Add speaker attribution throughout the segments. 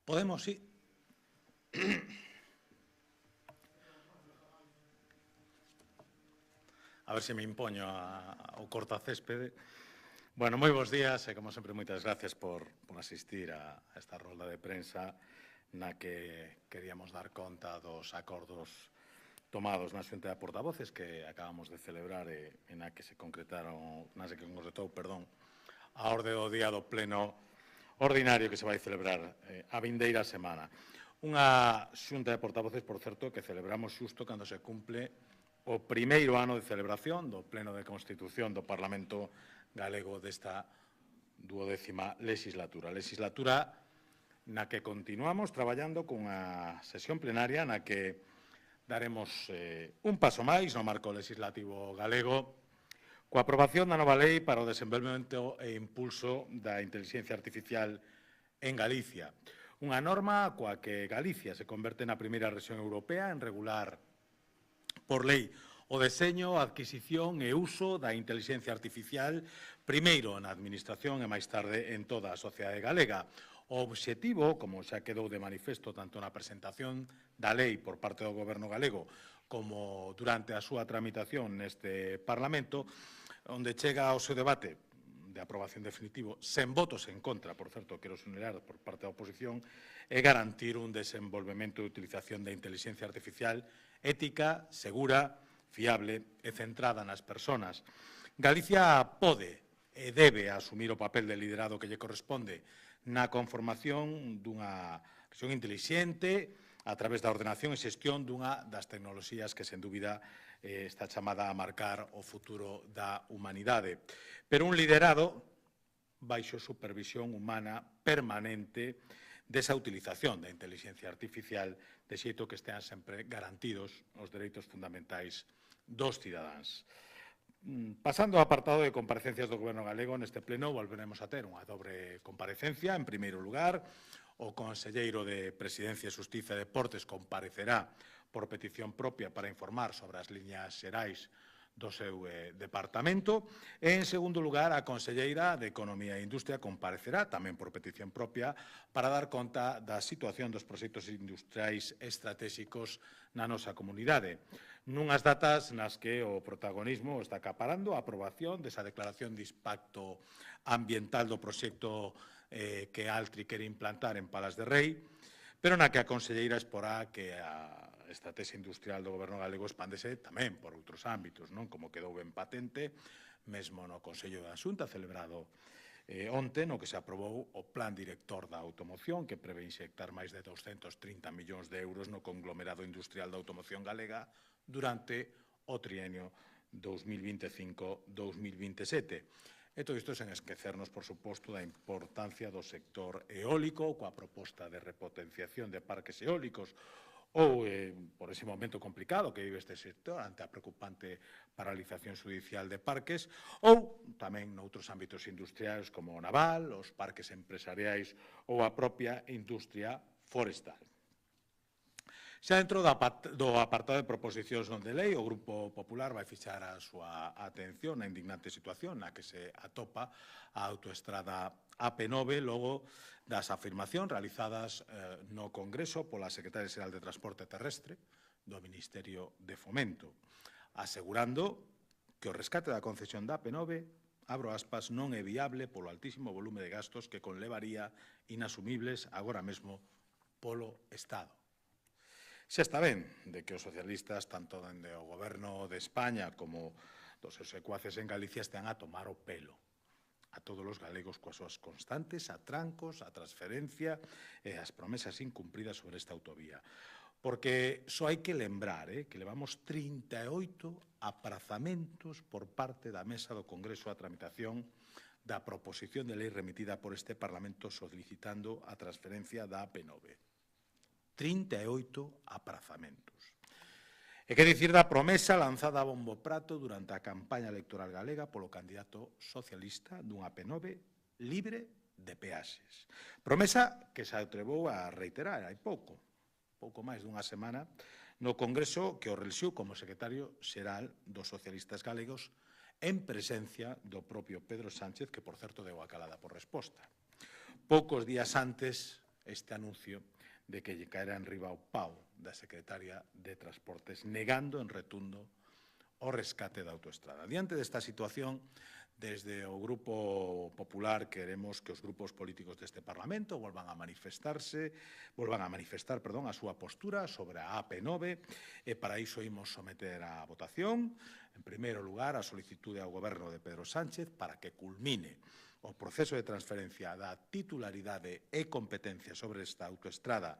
Speaker 1: Podemos, sí. A ver se me impoño ao cortacéspede. Bueno, moi bons días e, como sempre, moitas gracias por asistir a esta rolda de prensa na que queríamos dar conta dos acordos tomados na Xunta de Portavoces que acabamos de celebrar e na que se concretou, a orde do día do pleno ordinario que se vai celebrar a vindeira semana. Unha Xunta de Portavoces, por certo, que celebramos xusto cando se cumple o primeiro ano de celebración do pleno de Constitución do Parlamento galego desta 12ª legislatura. Legislatura na que continuamos traballando cunha sesión plenaria na que daremos un paso máis no marco legislativo galego coa aprobación da nova lei para o desenvolvemento e impulso da inteligencia artificial en Galicia. Unha norma coa que Galicia se converte na primeira rexión europea en regular por lei o deseño, a adquisición e uso da inteligencia artificial, primeiro na Administración e máis tarde en toda a sociedade galega. O obxectivo, como xa quedou de manifesto tanto na presentación da lei por parte do Goberno galego como durante a súa tramitación neste Parlamento, onde chega ao seu debate de aprobación definitivo, sen votos en contra, por certo, quero sinalar por parte da oposición, é garantir un desenvolvemento e utilización da inteligencia artificial ética, segura, fiable e centrada nas persoas. Galicia pode e debe asumir o papel de liderado que lle corresponde na conformación dunha rexión intelixente a través da ordenación e xestión dunha das tecnoloxías que, sen dúbida, está chamada a marcar o futuro da humanidade. Pero un liderado baixo supervisión humana permanente desa utilización da inteligencia artificial de xeito que estean sempre garantidos os dereitos fundamentais dos cidadáns. Pasando ao apartado de comparecencias do Goberno galego, neste pleno volveremos a ter unha dobre comparecencia. En primeiro lugar, o conselleiro de Presidencia, Xustiza e Deportes comparecerá por petición propia para informar sobre as liñas xerais do seu departamento. E, en segundo lugar, a conselleira de Economía e Industria comparecerá, tamén por petición propia, para dar conta da situación dos proxectos industriais estratégicos na nosa comunidade. Nunhas datas nas que o protagonismo está acaparando a aprobación desa declaración de impacto ambiental do proxecto que Altri quere implantar en Palas de Rei, pero na que a conselleira exporá que a estrategia industrial do Goberno galego expándese tamén por outros ámbitos, non? Como quedou ben patente, mesmo no Consello da Xunta celebrado onte, no que se aprobou o Plan Director da Automoción, que prevé inxectar máis de 230 millóns de euros no conglomerado industrial da automoción galega durante o trienio 2025-2027. E todo isto sen esquecernos, por suposto, da importancia do sector eólico, coa proposta de repotenciación de parques eólicos, ou por ese momento complicado que vive este sector ante a preocupante paralización judicial de parques, ou tamén noutros ámbitos industriais como o naval, os parques empresariais ou a propia industria forestal. Xa dentro do apartado de proposicións non de lei, o Grupo Popular vai fixar a súa atención na indignante situación na que se atopa a autoestrada AP9 logo das afirmacións realizadas no Congreso pola Secretaria Xeral de Transporte Terrestre do Ministerio de Fomento, asegurando que o rescate da concesión da AP9, abro aspas, non é viable polo altísimo volume de gastos que conlevaría inasumibles agora mesmo polo Estado. Xa está ben de que os socialistas, tanto dende o Goberno de España como dos seus secuaces en Galicia, estean a tomar o pelo a todos os galegos coas súas constantes atrancos, a transferencia e as promesas incumpridas sobre esta autovía. Porque só hai que lembrar que levamos 38 aprazamentos por parte da Mesa do Congreso a tramitación da proposición de lei remitida por este Parlamento solicitando a transferencia da AP9. 38 aprazamentos. E que dicir da promesa lanzada a bombo prato durante a campaña electoral galega polo candidato socialista dunha AP9 libre de peaxes. Promesa que se atrevou a reiterar hai pouco máis dunha semana, no Congreso que o relixiu como secretario xeral dos socialistas galegos en presencia do propio Pedro Sánchez, que, por certo, deu a calada por resposta. Poucos días antes este anuncio de que lle caera en riba o pau da secretaria de Transportes, negando en retundo o rescate da autoestrada. Diante desta situación, desde o Grupo Popular queremos que os grupos políticos deste Parlamento volvan a manifestar a súa postura sobre a AP9 e para iso imos someter a votación, en primeiro lugar, a solicitude ao Goberno de Pedro Sánchez para que culmine o proceso de transferencia da titularidade e competencia sobre esta autoestrada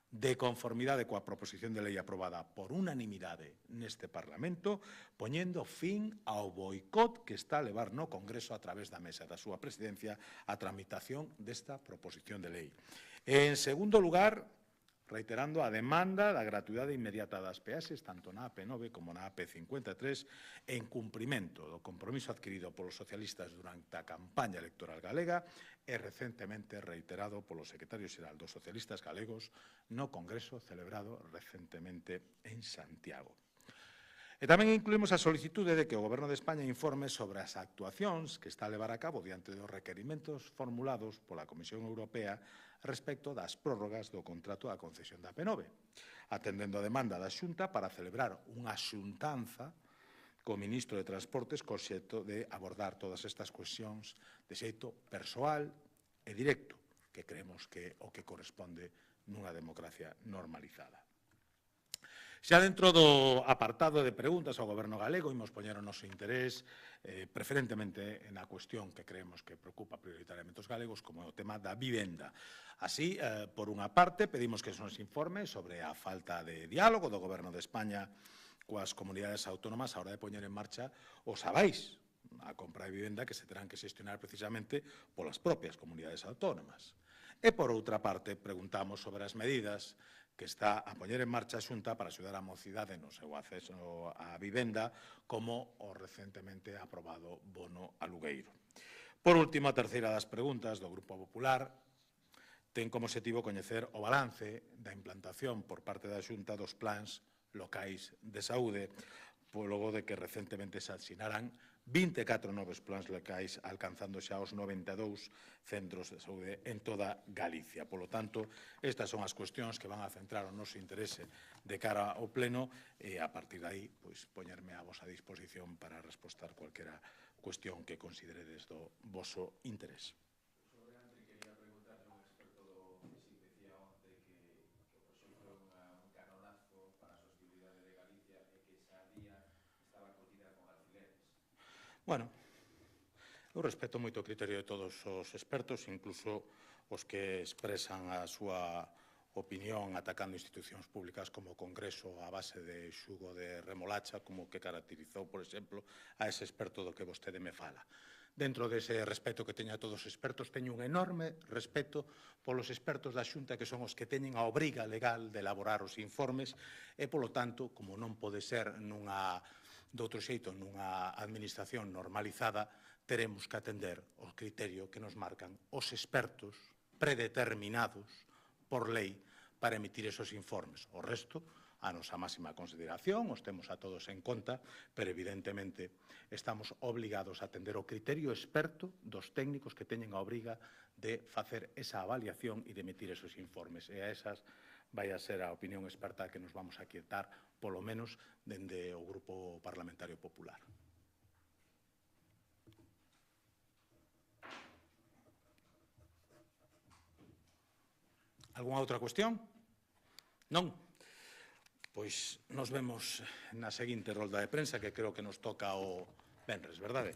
Speaker 1: de conformidade coa proposición de lei aprobada por unanimidade neste Parlamento, poñendo fin ao boicot que está a levar no Congreso a través da mesa da súa presidencia a tramitación desta proposición de lei. En segundo lugar, reiterando a demanda da gratuidade inmediata das peaxes, tanto na AP9 como na AP53, en cumprimento do compromiso adquirido polos socialistas durante a campaña electoral galega e recentemente reiterado polo secretario xeral dos socialistas galegos no Congreso celebrado recentemente en Santiago. E tamén incluímos a solicitude de que o Goberno de España informe sobre as actuacións que está a levar a cabo diante dos requerimentos formulados pola Comisión Europea respecto das prórrogas do contrato da concesión da AP9, atendendo a demanda da Xunta para celebrar unha xuntanza co ministro de Transportes co xeito de abordar todas estas cuestións de xeito persoal e directo, que creemos que é o que corresponde nunha democracia normalizada. Xa dentro do apartado de preguntas ao Goberno galego, imos poñer o noso interés preferentemente na cuestión que creemos que preocupa prioritariamente os galegos, como é o tema da vivenda. Así, por unha parte, pedimos que se nos informe sobre a falta de diálogo do Goberno de España coas comunidades autónomas a hora de poñer en marcha os avais a compra de vivenda que se terán que xestionar precisamente polas propias comunidades autónomas. E, por outra parte, preguntamos sobre as medidas que está a poñer en marcha a Xunta para axudar a mocidade no seu acceso á vivenda, como o recentemente aprobado bono alugueiro. Por último, a terceira das preguntas do Grupo Popular ten como objetivo coñecer o balance da implantación por parte da Xunta dos plans locais de saúde, logo de que recentemente se asinaran 24 novos plans locais, alcanzando xa os 92 centros de saúde en toda Galicia. Polo tanto, estas son as cuestións que van a centrar o noso interese de cara ao Pleno e, a partir de aí, poñerme a vosa disposición para respostar cualquera cuestión que consideredes do voso interés. Bueno, eu respeto moito o criterio de todos os expertos, incluso os que expresan a súa opinión atacando institucións públicas como o Congreso a base de xugo de remolacha, como que caracterizou, por exemplo, a ese experto do que vostede me fala. Dentro dese respeto que teño a todos os expertos, teño un enorme respeto polos expertos da Xunta que son os que teñen a obriga legal de elaborar os informes e, polo tanto, como non pode ser de outro xeito, nunha administración normalizada, teremos que atender o criterio que nos marcan os expertos predeterminados por lei para emitir esos informes. O resto, a nosa máxima consideración, os temos a todos en conta, pero evidentemente estamos obligados a atender o criterio experto dos técnicos que teñen a obriga de facer esa avaliación e de emitir esos informes. E a esas vai a ser a opinión experta que nos vamos a quietar, polo menos, dende o Grupo Parlamentario Popular. Algúnha outra cuestión? Non? Pois nos vemos na seguinte rolda de prensa, que creo que nos toca o venres, verdade?